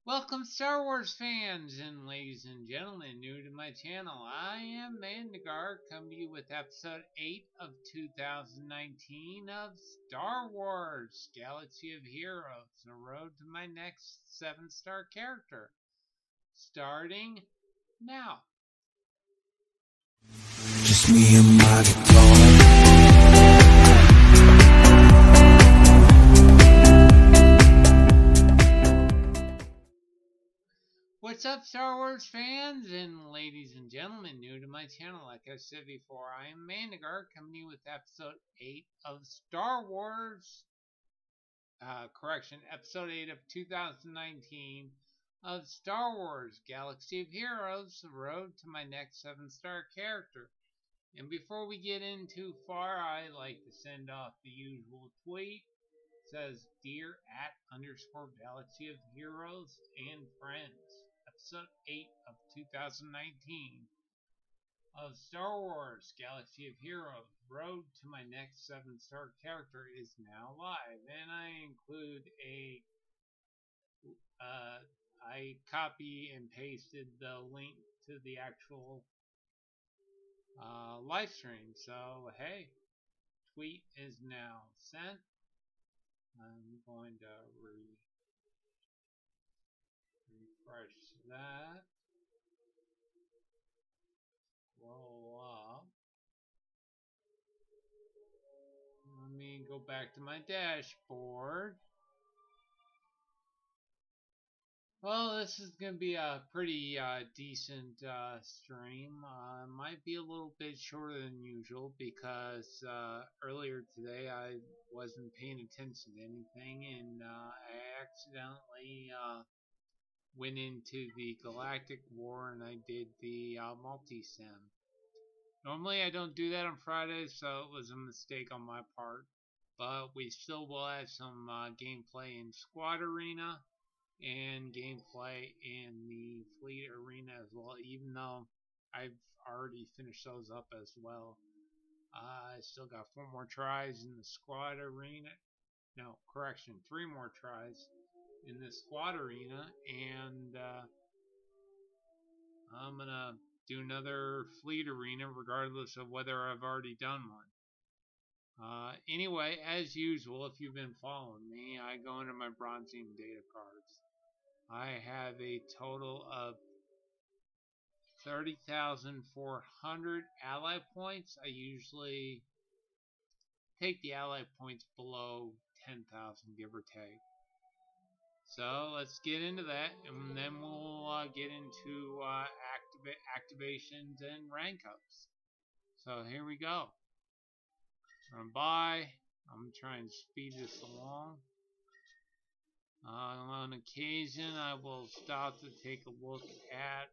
Welcome, Star Wars fans and ladies and gentlemen new to my channel. I am Mandagar, coming to you with episode 8 of 2019 of Star Wars Galaxy of Heroes, the road to my next 7-star character. Starting now. Just me and my guitar. What's up, Star Wars fans and ladies and gentlemen new to my channel? Like I said before, I am Mandagar, coming to you with episode 8 of Star Wars. Episode 8 of 2019 of Star Wars Galaxy of Heroes, the road to my next 7-star character. And before we get in too far, I like to send off the usual tweet. It says, Dear @_Galaxy of Heroes and Friends. Episode 8 of 2019 of Star Wars Galaxy of Heroes, Road to my next 7-star character is now live. And I include I copy and pasted the link to the actual live stream. So, hey, tweet is now sent. I'm going to refresh that. Scroll up. Let me go back to my dashboard. Well, this is going to be a pretty decent stream. Might be a little bit shorter than usual because earlier today I wasn't paying attention to anything and I accidentally went into the Galactic War and I did the multi-sim. Normally I don't do that on Fridays, so it was a mistake on my part. But we still will have some gameplay in Squad Arena and gameplay in the Fleet Arena as well, even though I've already finished those up as well. I still got 4 more tries in the Squad Arena. No, correction, 3 more tries in the Squad Arena, and I'm gonna do another Fleet Arena regardless of whether I've already done one. Anyway, as usual, if you've been following me, I go into my bronzing data cards. I have a total of 30,400 ally points. I usually take the ally points below 10,000, give or take. So let's get into that, and then we'll get into activations and rank ups. So here we go. Run by. I'm trying to speed this along. On occasion, I will stop to take a look at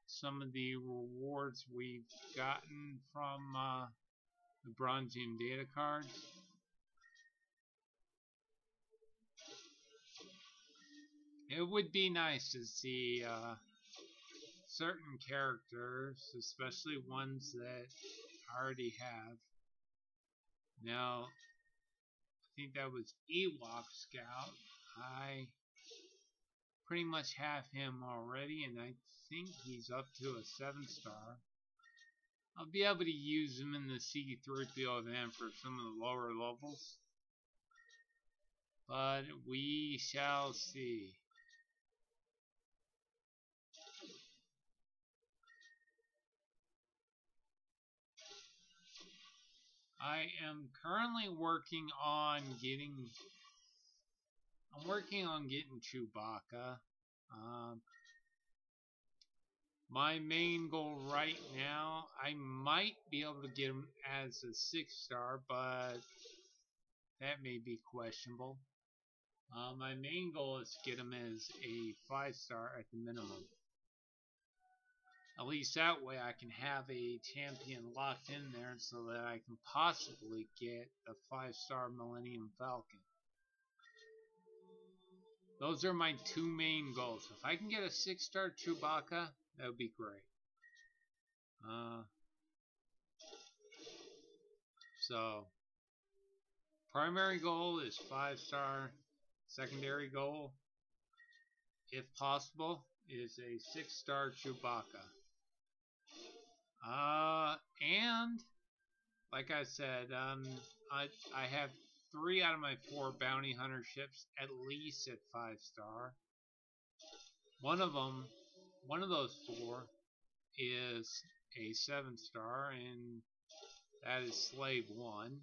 some of the rewards we've gotten from the bronzing data cards. It would be nice to see certain characters, especially ones that I already have. Now, I think that was Ewok Scout. I pretty much have him already, and I think he's up to a 7-star. I'll be able to use him in the C3PO event for some of the lower levels, but we shall see. I am currently working on getting Chewbacca. My main goal right now, I might be able to get him as a 6-star, but that may be questionable. My main goal is to get him as a 5-star at the minimum. At least that way I can have a champion locked in there so that I can possibly get a 5-star Millennium Falcon. Those are my 2 main goals. If I can get a 6-star Chewbacca, that would be great. So, primary goal is 5-star. Secondary goal if possible, is a 6-star Chewbacca. And like I said, I have 3 out of my 4 bounty hunter ships at least at 5-star. One of those 4 is a 7-star, and that is Slave 1.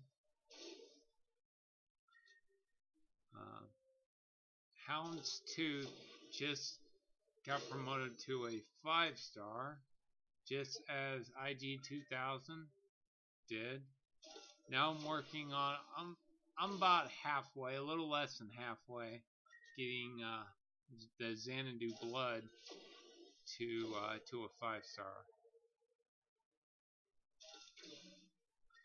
Houndstooth just got promoted to a 5-star, just as IG 2000 did. Now I'm working on. I'm about halfway, a little less than halfway, getting the Xanadu Blood to a 5-star.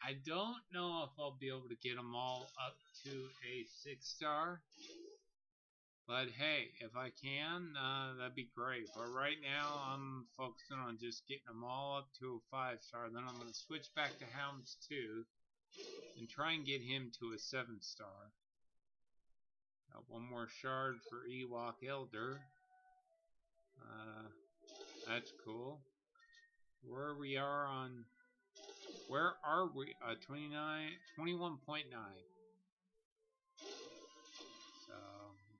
I don't know if I'll be able to get them all up to a 6-star. But hey, if I can, that'd be great. But right now, I'm focusing on just getting them all up to a 5-star. Then I'm going to switch back to Houndstooth and try and get him to a 7-star. Got one more shard for Ewok Elder. That's cool. Where we are on... Where are we? 21.9. So,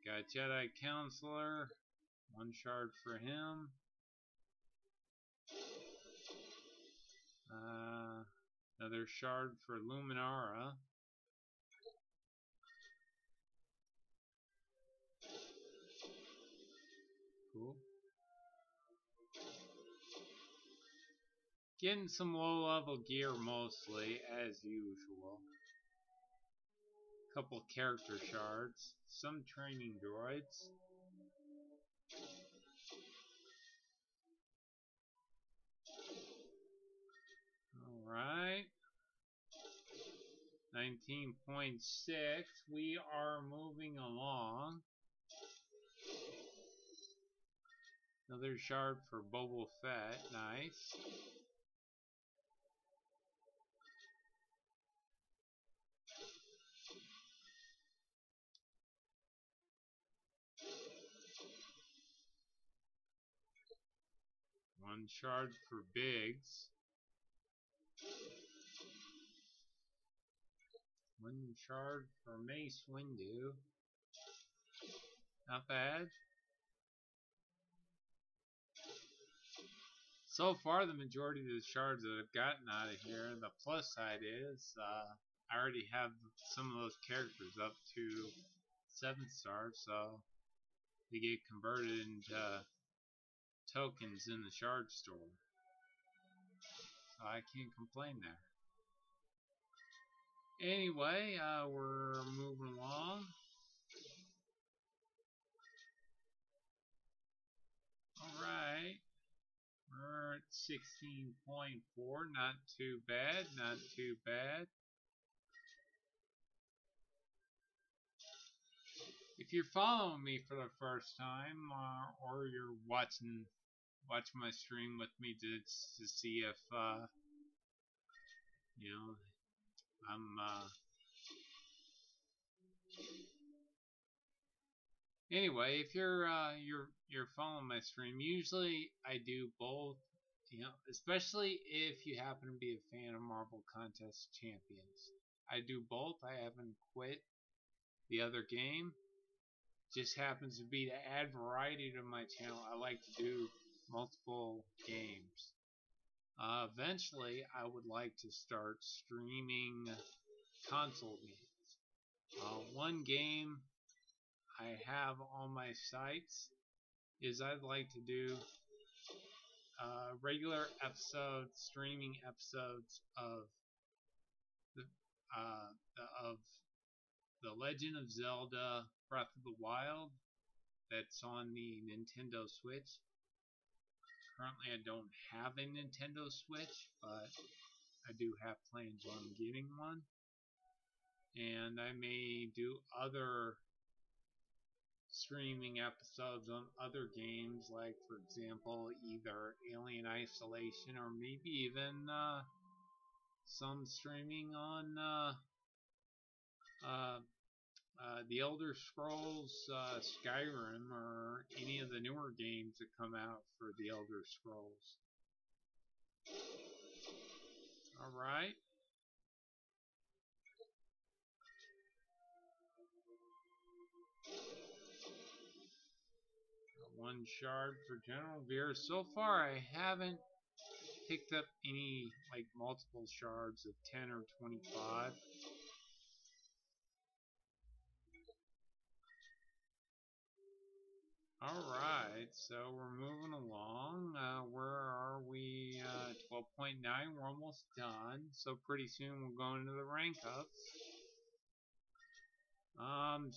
got Jedi Counselor. One shard for him. Another shard for Luminara. Cool. Getting some low level gear mostly, as usual. Couple character shards. Some training droids. Alright. 19.6. We are moving along. Another shard for Boba Fett. Nice. One shard for Biggs. One shard for Mace Windu. Not bad. So far, the majority of the shards that I've gotten out of here, the plus side is, I already have some of those characters up to 7-star, so they get converted into tokens in the shard store. So I can't complain there. Anyway, we're moving along. Alright. We're at 16.4. Not too bad. Not too bad. If you're following me for the first time, or you're watching my stream with me to see if you know I'm anyway, if you're following my stream, usually I do both, especially if you happen to be a fan of Marvel Contest Champions. I do both. I haven't quit the other game. Just happens to be to add variety to my channel. I like to do multiple games. Eventually, I would like to start streaming console games. One game I have on my sites is I'd like to do regular episodes, streaming episodes of of The Legend of Zelda Breath of the Wild that's on the Nintendo Switch. Currently, I don't have a Nintendo Switch, but I do have plans on getting one. And I may do other streaming episodes on other games, like, for example, either Alien Isolation or maybe even some streaming on The Elder Scrolls Skyrim or any of the newer games that come out for the Elder Scrolls. Alright. One shard for General Veer. So far, I haven't picked up any like multiple shards of 10 or 25. Alright, so we're moving along. Where are we? 12.9, we're almost done. So pretty soon we'll go into the rank ups.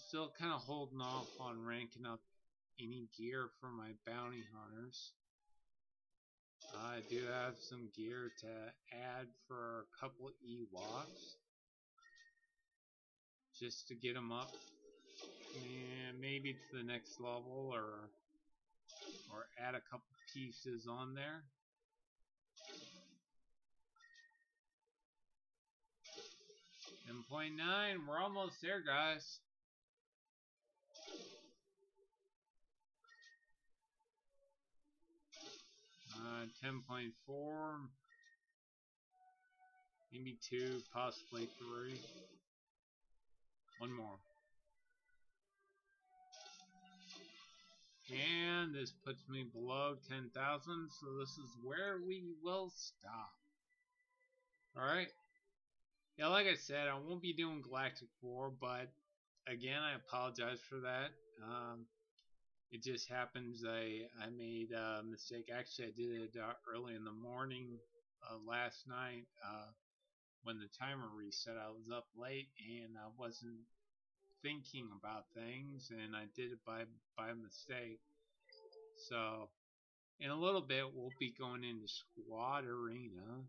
Still kind of holding off on ranking up any gear for my bounty hunters. I do have some gear to add for a couple Ewoks. Just to get them up. And maybe to the next level or add a couple pieces on there. 10.9, we're almost there, guys. 10.4, maybe 2, possibly 3. One more. And this puts me below 10,000, so this is where we will stop. Alright. Yeah, like I said, I won't be doing Galactic War, but again, I apologize for that. It just happens I made a mistake. Actually, I did it early in the morning last night when the timer reset. I was up late and I wasn't thinking about things, and I did it by mistake. So in a little bit, we'll be going into Squad Arena.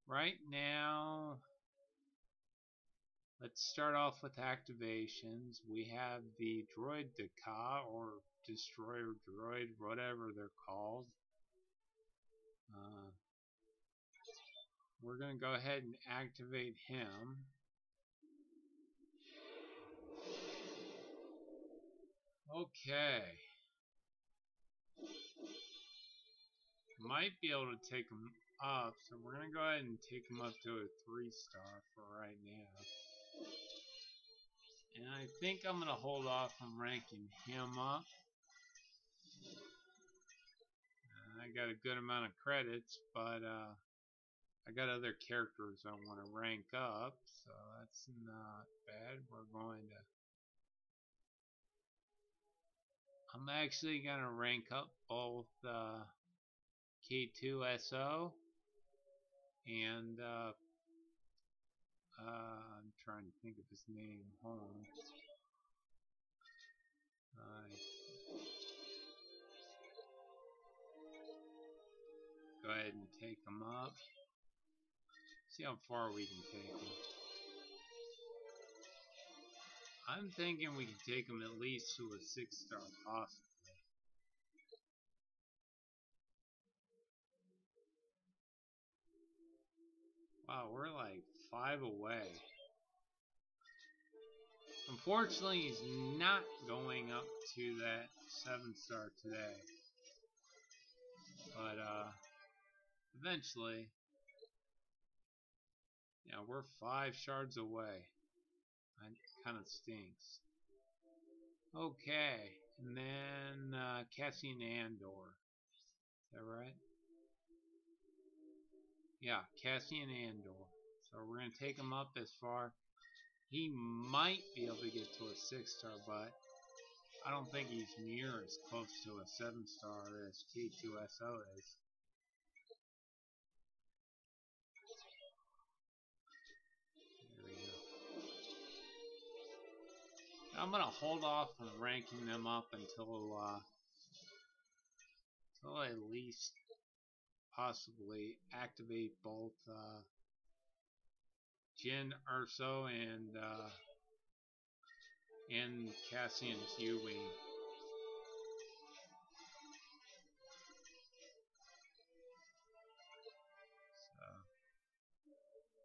Right now, let's start off with activations. We have the Droid Deka, or Destroyer Droid, whatever they're called. We're going to go ahead and activate him. Okay. Might be able to take him up, so we're going to go ahead and take him up to a 3-star for right now. And I think I'm going to hold off on ranking him up. I got a good amount of credits, but I got other characters I want to rank up, so that's not bad. I'm actually going to rank up both K2SO and I'm trying to think of his name. Hold on. Go ahead and take him up. See how far we can take him. I'm thinking we can take him at least to a 6-star possibly. Wow, we're like 5 away. Unfortunately, he's not going up to that 7-star today. But eventually, yeah, we're 5 shards away. That kind of stinks. Okay, and then Cassian Andor. Is that right? Yeah, Cassian Andor. So we're going to take him up as far. He might be able to get to a 6-star, but I don't think he's near as close to a 7-star as K2SO is. There we go. I'm going to hold off on ranking them up until at least possibly activate both Jyn Erso and Cassian's U-Wing.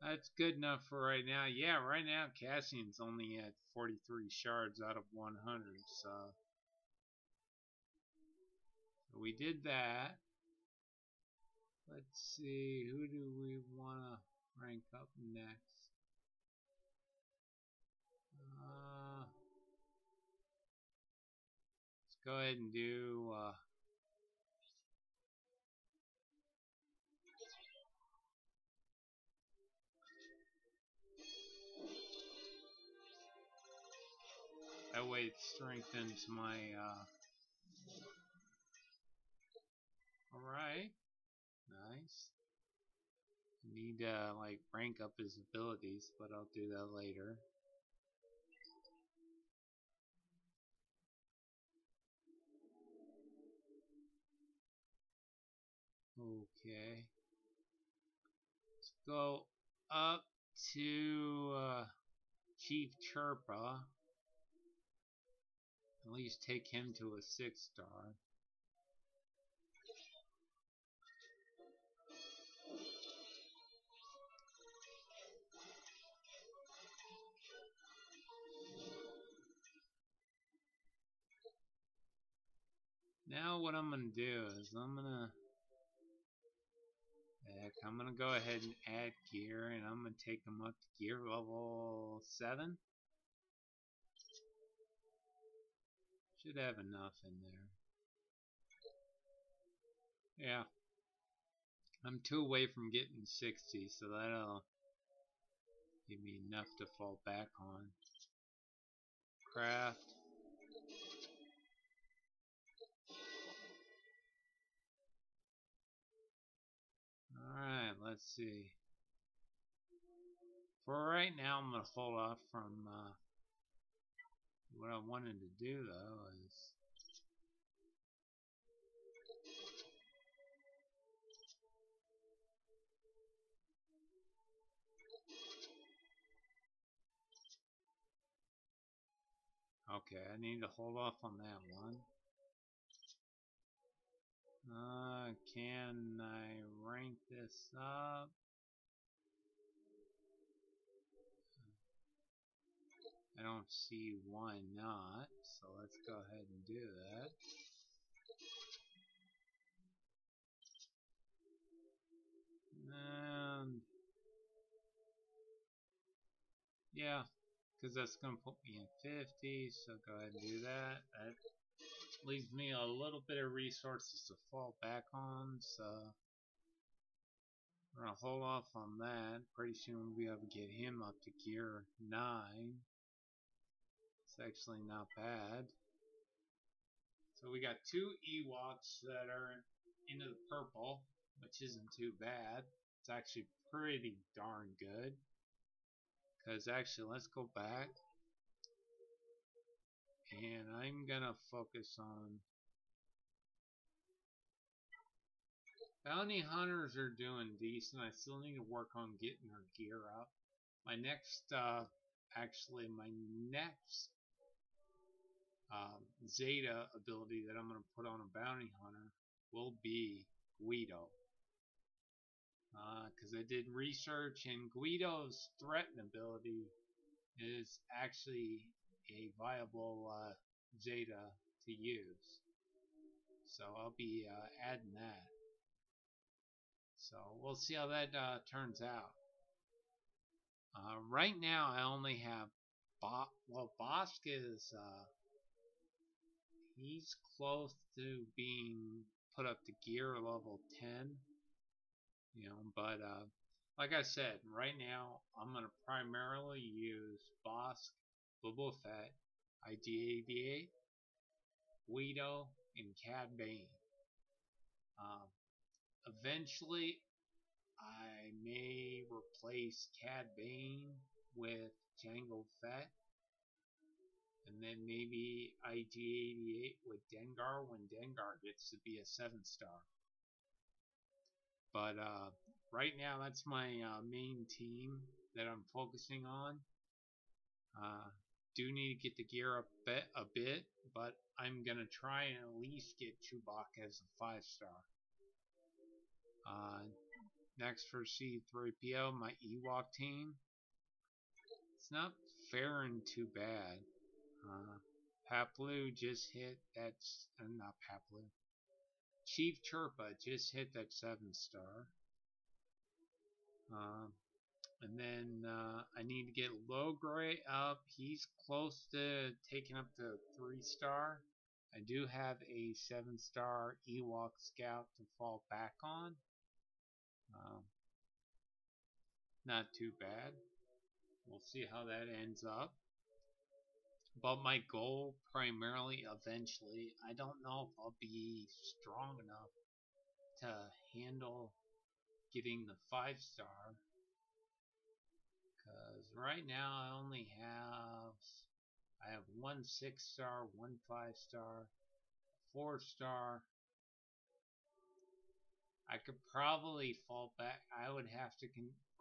That's good enough for right now. Yeah, right now Cassian's only at 43 shards out of 100. So we did that. Let's see, who do we want to rank up next? Let's go ahead and do. That way it strengthens my. Alright, nice. Need to like rank up his abilities, but I'll do that later. Okay. Let's go up to Chief Chirpa. At least take him to a 6-star. Now what I'm gonna do is I'm gonna go ahead and add gear, and I'm gonna take him up to gear level 7. Should have enough in there. Yeah, I'm 2 away from getting 60, so that'll give me enough to fall back on. Craft. Alright, let's see. For right now, I'm gonna hold off from what I wanted to do though is okay, I need to hold off on that one. Can I rank this up? I don't see why not, so let's go ahead and do that. Yeah, because that's going to put me in 50, so go ahead and do that. That leaves me a little bit of resources to fall back on, so we're going to hold off on that. Pretty soon we'll be able to get him up to gear 9. It's actually not bad. So we got 2 Ewoks that are into the purple, which isn't too bad. It's actually pretty darn good. Because actually, let's go back. And I'm going to focus on... Bounty hunters are doing decent. I still need to work on getting her gear up. My next, my next Zeta ability that I'm going to put on a bounty hunter will be Guido. Because I did research, and Guido's threaten ability is actually a viable Zeta to use. So I'll be adding that. So we'll see how that turns out. Right now I only have Bosk is he's close to being put up to gear level 10. But like I said, right now I'm gonna primarily use Bosk, Boba Fett, IG-88, Guido, and Cad Bane. Eventually, I may replace Cad Bane with Jango Fett, and then maybe IG-88 with Dengar when Dengar gets to be a 7-star. But right now, that's my main team that I'm focusing on. Do need to get the gear up a bit, but I'm gonna try and at least get Chewbacca as a 5-star. Next for C3PO, my Ewok team. It's not faring too bad. Paplu just hit that. Not Paplu. Chief Chirpa just hit that 7-star. And then I need to get Logray up. He's close to taking up the 3-star. I do have a 7-star Ewok Scout to fall back on. Not too bad. We'll see how that ends up. But my goal primarily eventually, I don't know if I'll be strong enough to handle getting the 5-star. Because right now I have one 6-star, one 5-star, 4-star. I could probably fall back. I would have to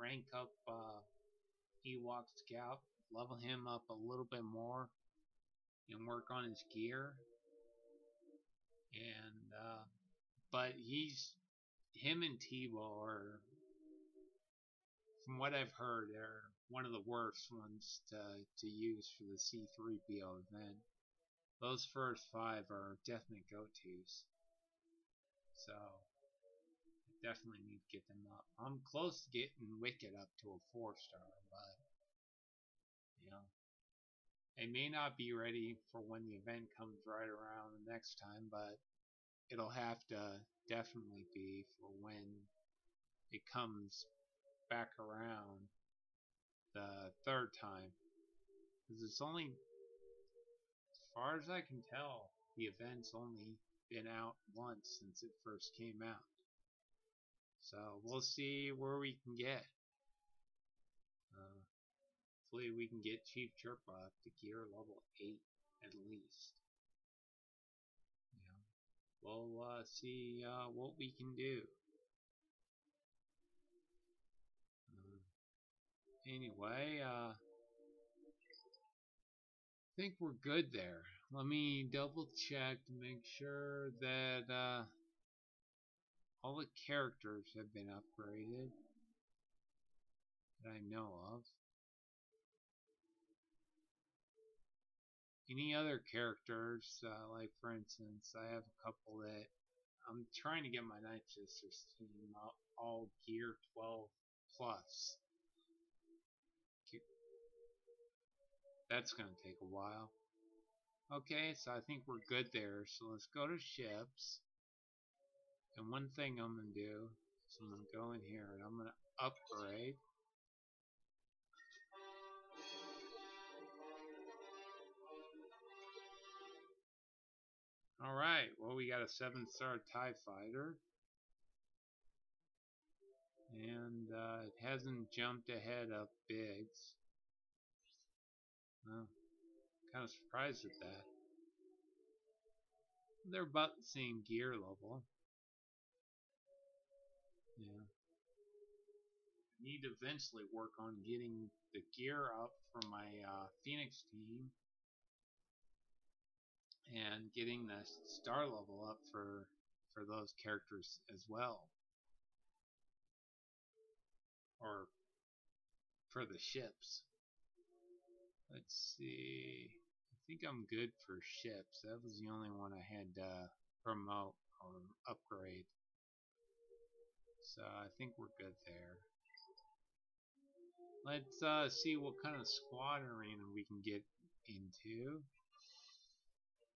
rank up Ewok Scout, level him up a little bit more, and work on his gear. And but him and Tebow are, from what I've heard, they're one of the worst ones to use for the C3PO event. Those first 5 are definite go-tos. So I definitely need to get them up. I'm close to getting Wicket up to a 4-star, but you know, they may not be ready for when the event comes right around the next time, but it'll have to definitely be for when it comes back around the 3rd time. Because it's only, as far as I can tell, the event's only been out once since it first came out. So we'll see where we can get. Hopefully we can get Chief Chirpa up to gear level 8 at least. We'll see what we can do. Anyway, I think we're good there. Let me double check to make sure that all the characters have been upgraded that I know of. Any other characters, like for instance, I have a couple that I'm trying to get my Night Sisters team all gear 12 plus. That's going to take a while. Okay, so I think we're good there. So let's go to ships. And one thing I'm going to do is I'm going to go in here and I'm going to upgrade. Alright, well we got a 7-star TIE Fighter. And it hasn't jumped ahead of Biggs. Well, kind of surprised at that. They're about the same gear level. Yeah. I need to eventually work on getting the gear up for my Phoenix team. And getting the star level up for those characters as well. Or for the ships. Let's see. I think I'm good for ships. That was the only one I had to promote or upgrade. So I think we're good there. Let's see what kind of squad arena we can get into.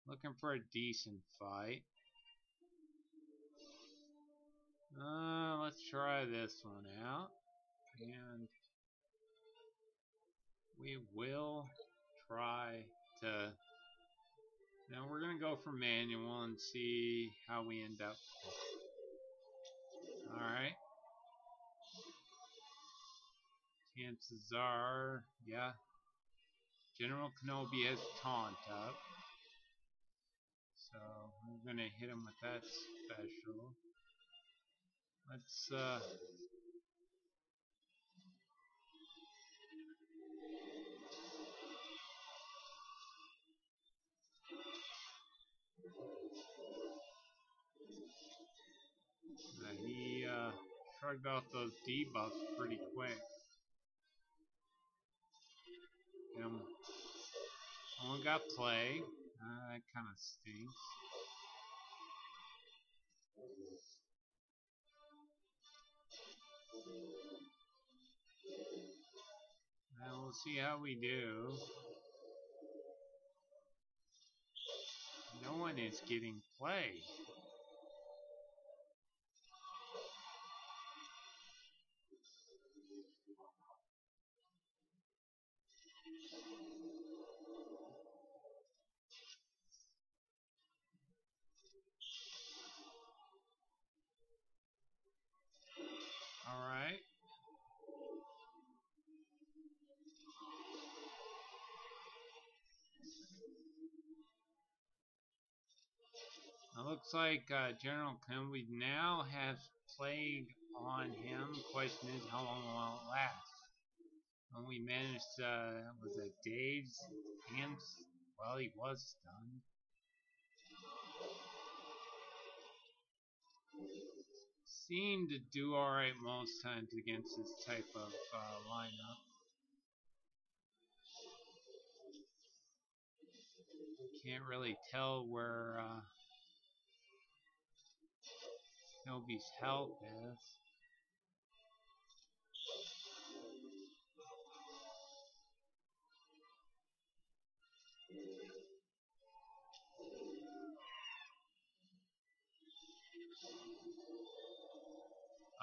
Looking for a decent fight. Let's try this one out. And we will try to. Now we're gonna go for manual and see how we end up. Alright. Chances are, yeah. General Kenobi has taunt up. So we're gonna hit him with that special. Let's he shrugged off those debuffs pretty quick. Only got plague. That kind of stinks. Well, we'll see how we do. No one is getting plague. Alright. It looks like General Kenobi now has plague on him. Question is, how long will it last? When we managed, was it Dave's amps? Well, he was stunned. Seemed to do alright most times against this type of lineup. Can't really tell where Kenobi's health is.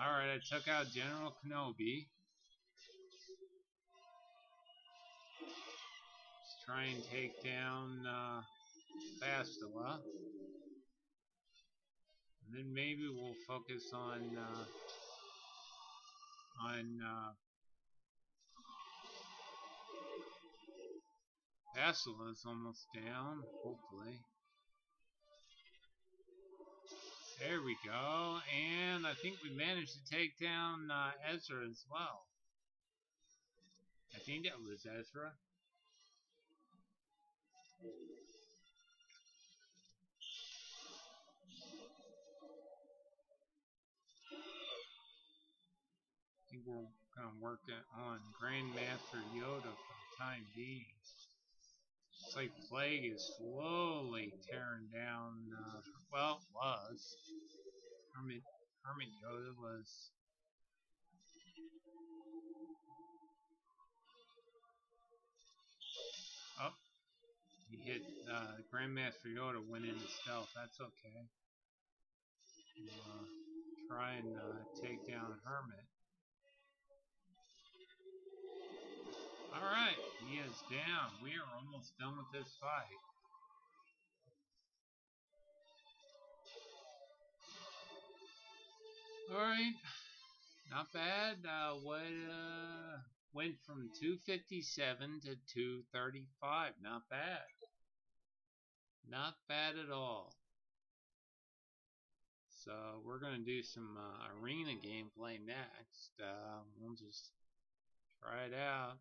Alright, I took out General Kenobi. Let's try and take down Bastila. And then maybe we'll focus on Bastila's almost down, hopefully. There we go, and I think we managed to take down Ezra as well. I think that was Ezra. I think we're kind of working on Grandmaster Yoda for the time being. It's like Plague is slowly tearing down, well, it was. Hermit Yoda was. Oh, he hit Grandmaster Yoda went into stealth. That's okay. Try and take down Hermit. Alright, he is down. We are almost done with this fight. Alright, not bad. Went from 257 to 235. Not bad. Not bad at all. So we're going to do some arena gameplay next. We'll just try it out.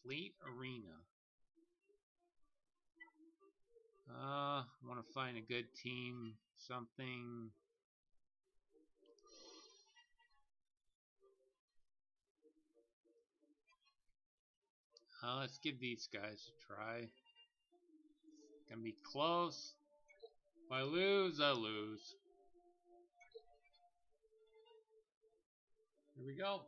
Fleet Arena. I want to find a good team. Something. Let's give these guys a try. Gonna be close. If I lose, I lose. Here we go.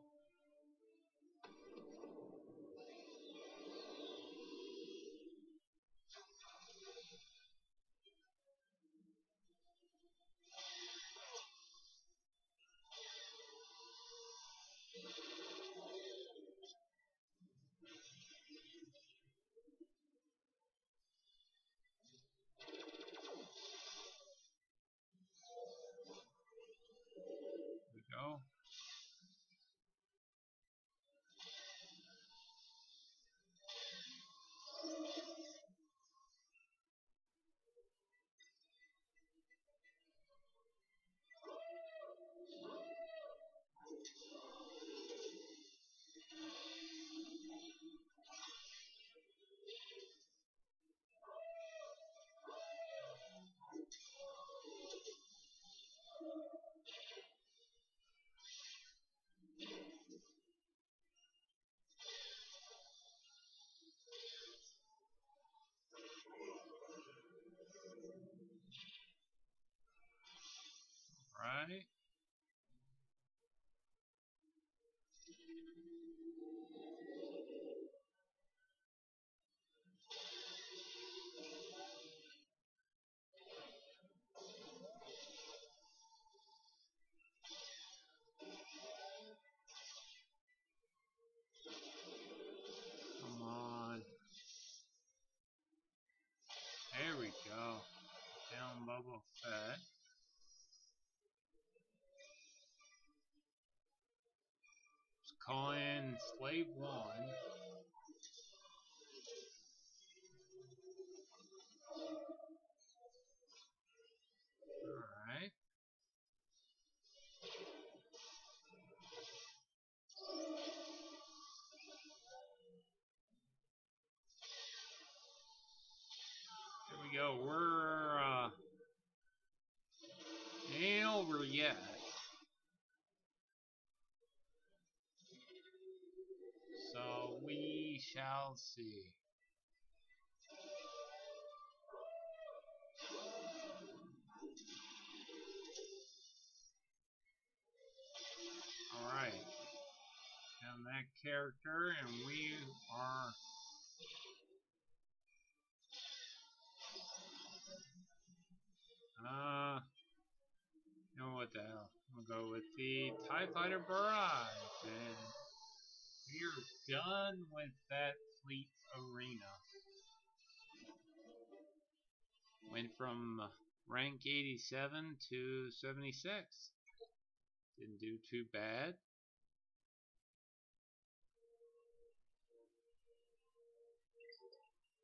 Here we go. Alright. Come on. There we go. Down Boba Fett. Let's call in Slave 1. Alright. Here we go. We're ain't over yet. So we shall see. Alright. And that character, and we are you know what the hell? I'm gonna go with the TIE Fighter Barrage, and we're done with that fleet arena. Went from rank 87 to 76. Didn't do too bad.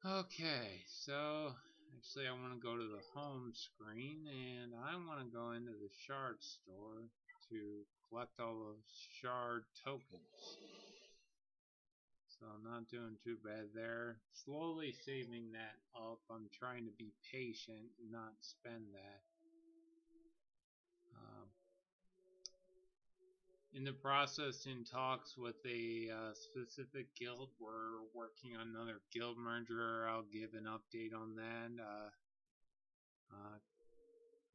Okay, so actually I want to go to the home screen, and I want to go into the shard store to collect all those shard tokens. So I'm not doing too bad there. Slowly saving that up. I'm trying to be patient and not spend that. In the process, in talks with a specific guild, we're working on another guild merger. I'll give an update on that.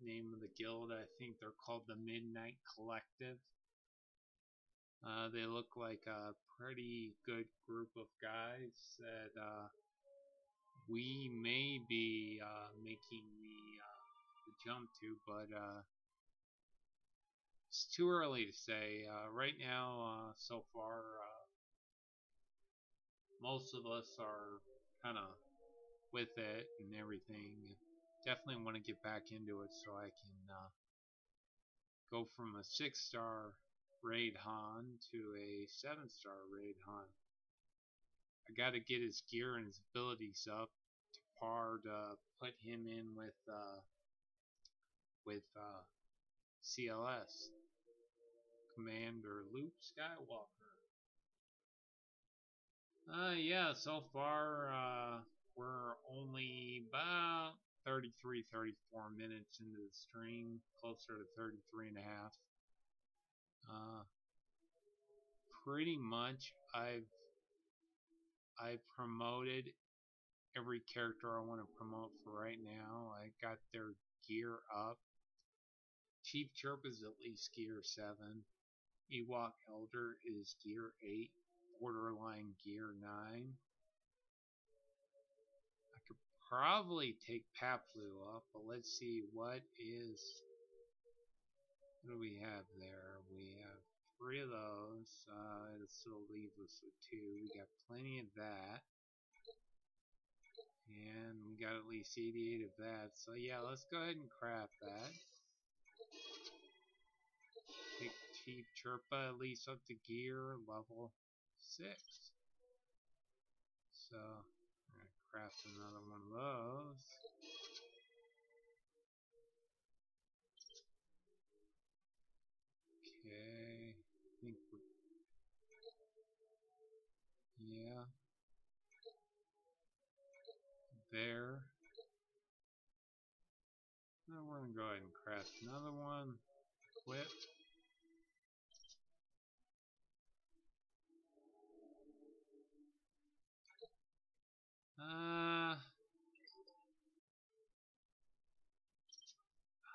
Name of the guild, I think they're called the Midnight Collective. They look like a pretty good group of guys that we may be making the jump to, but it's too early to say. Right now, so far, most of us are kind of with it and everything. Definitely want to get back into it so I can go from a 6-star raid Han to a 7-star raid Han. I got to get his gear and his abilities up to par to put him in with CLS, Commander Luke Skywalker. Yeah, so far we're only about 33, 34 minutes into the stream, closer to 33 and a half. Pretty much I've promoted every character I want to promote for right now. I got their gear up. Chief Chirp is at least gear 7. Ewok Elder is gear 8. Borderline gear 9. I could probably take Paplu up, but let's see what do we have there? We have 3 of those. It'll still leave us with 2. We got plenty of that. And we got at least 88 of that. So yeah, let's go ahead and craft that. Take Chief Chirpa at least up to gear level 6. So I'm going to craft another one of those. Okay. I think yeah. There. Now we're going to go ahead and craft another one. Equip.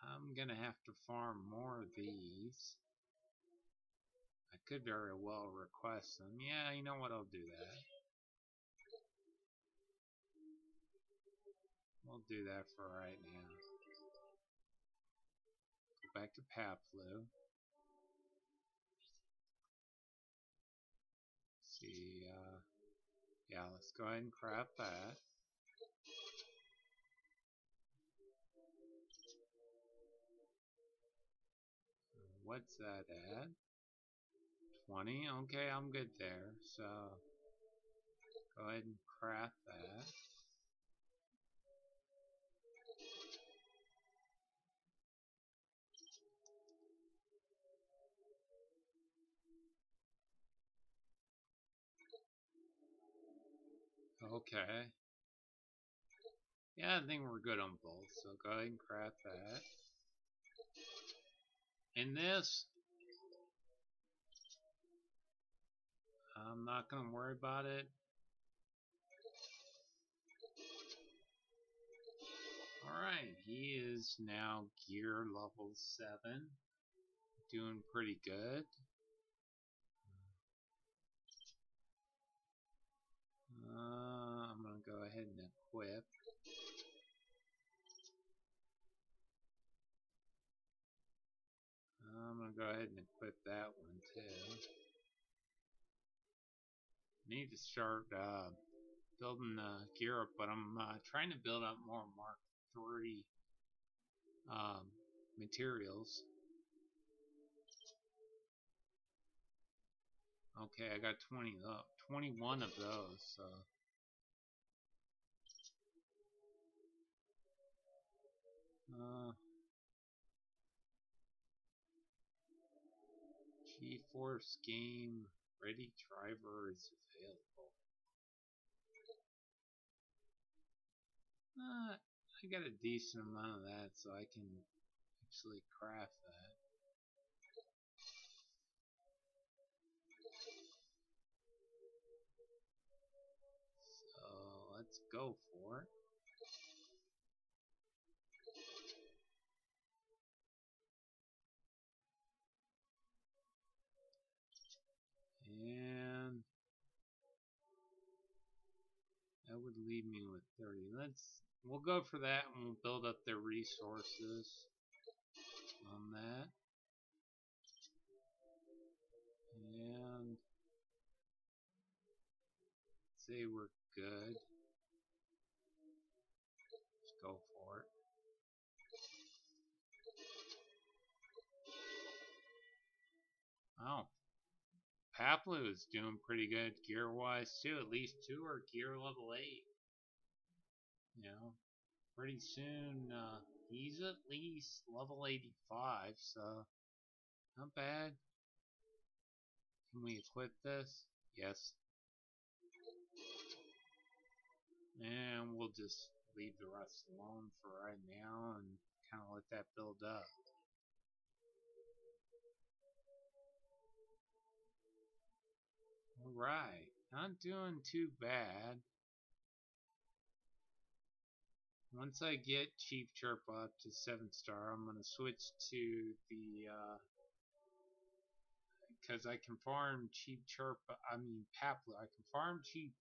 I'm I'm gonna have to farm more of these. I could very well request them. Yeah, you know what? I'll do that. We'll do that for right now. Go back to Paplu. See, yeah, let's go ahead and craft that. What's that at? 20? Okay, I'm good there. So, go ahead and craft that. Okay. Yeah, I think we're good on both. So, go ahead and craft that. And this, I'm not going to worry about it. Alright, he is now gear level 7. Doing pretty good. I'm going to go ahead and equip. I'm going to go ahead and equip that one too. Need to start building gear up, but I'm trying to build up more Mark III materials. Okay, I got 21 of those. So. GeForce game ready driver is available. I got a decent amount of that, so I can actually craft that. So let's go for it. And that would leave me with 30. We'll go for that and we'll build up their resources on that. And say we're good. Let's go for it. Oh, Paplu is doing pretty good gear wise too. At least 2 are gear level 8. You know, pretty soon he's at least level 85, so not bad. Can we equip this? Yes. And we'll just leave the rest alone for right now and kind of let that build up. Alright, not doing too bad. Once I get Chief Chirp up to 7-star, I'm going to switch to the, because I can farm Chief Chirp, Paplu. I can farm Chief,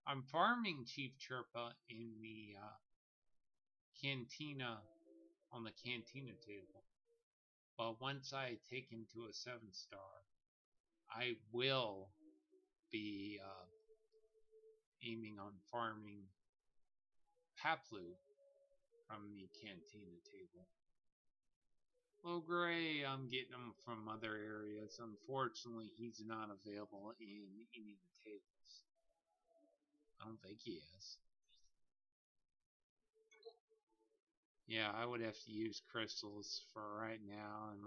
I'm farming Chief Chirpa in the cantina, on the cantina table. But once I take him to a 7-star, I will be aiming on farming Paplu from the cantina table. Low Gray, I'm getting him from other areas. Unfortunately, he's not available in any of the tables. I don't think he is. Yeah, I would have to use crystals for right now, and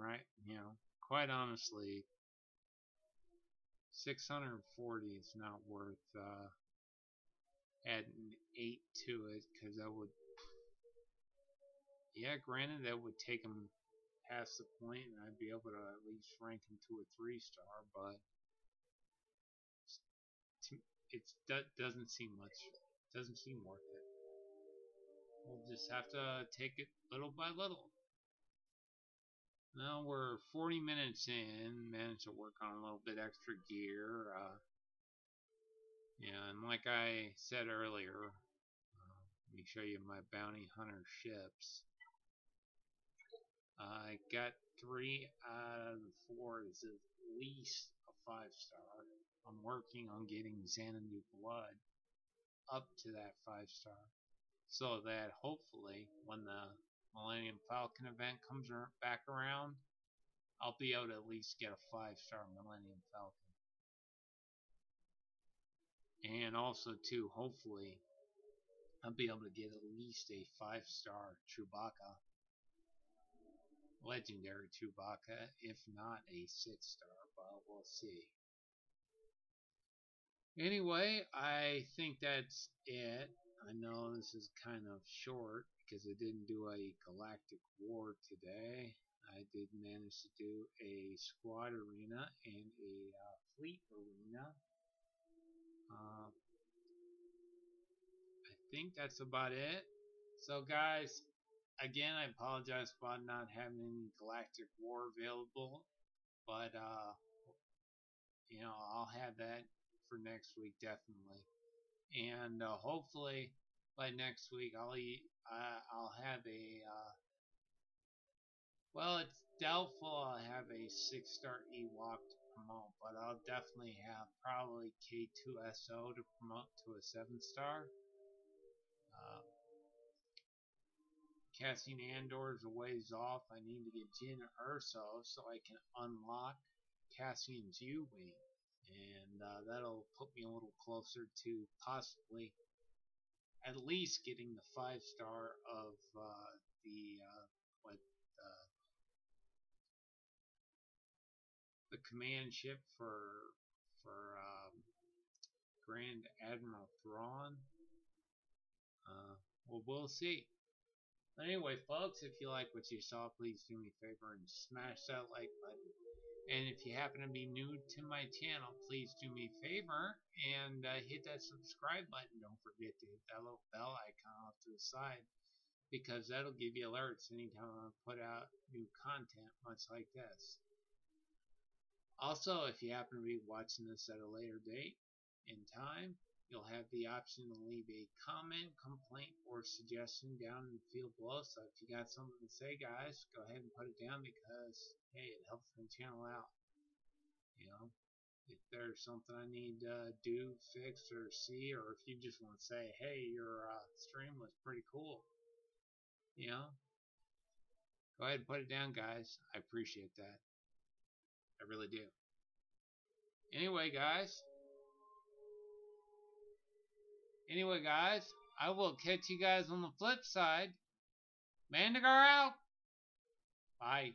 quite honestly, 640 is not worth adding 8 to it, because that would, yeah, granted that would take him past the point, and I'd be able to at least rank him to a 3-star, but it doesn't seem worth it. We'll just have to take it little by little. Now we're 40 minutes in. Managed to work on a little bit extra gear. And like I said earlier, let me show you my bounty hunter ships. I got 3 out of the 4 is at least a 5-star. I'm working on getting Xanadu Blood up to that 5-star, so that hopefully when the Millennium Falcon event comes back around, I'll be able to at least get a 5-star Millennium Falcon. And also too, hopefully I'll be able to get at least a 5-star Chewbacca, legendary Chewbacca, if not a 6-star, but we'll see. Anyway, I think that's it. I know this is kind of short because I didn't do a galactic war today. I did manage to do a squad arena and a fleet arena. I think that's about it. So guys, again, I apologize about not having any galactic war available, but I'll have that for next week definitely. And hopefully by next week I'll have a well, it's doubtful I'll have a 6-star Ewok to promote, but I'll definitely have probably K2SO to promote to a 7-star. Cassian Andor is a ways off. I need to get Jyn Erso so I can unlock Cassian's U-Wing, and that'll put me a little closer to possibly at least getting the 5-star of the what the command ship for Grand Admiral Thrawn. Well, we'll see. But anyway, folks, if you like what you saw, please do me a favor and smash that like button. And if you happen to be new to my channel, please do me a favor and hit that subscribe button. Don't forget to hit that little bell icon off to the side, because that'll give you alerts anytime I put out new content much like this. Also, if you happen to be watching this at a later date in time, you'll have the option to leave a comment, complaint, or suggestion down in the field below. So if you got something to say, guys, go ahead and put it down, because, hey, it helps the channel out. You know, if there's something I need to do, fix, or see, or if you just want to say, hey, your stream was pretty cool, you know, go ahead and put it down, guys. I appreciate that. I really do. Anyway, guys, I will catch you guys on the flip side. Mandagar out. Bye.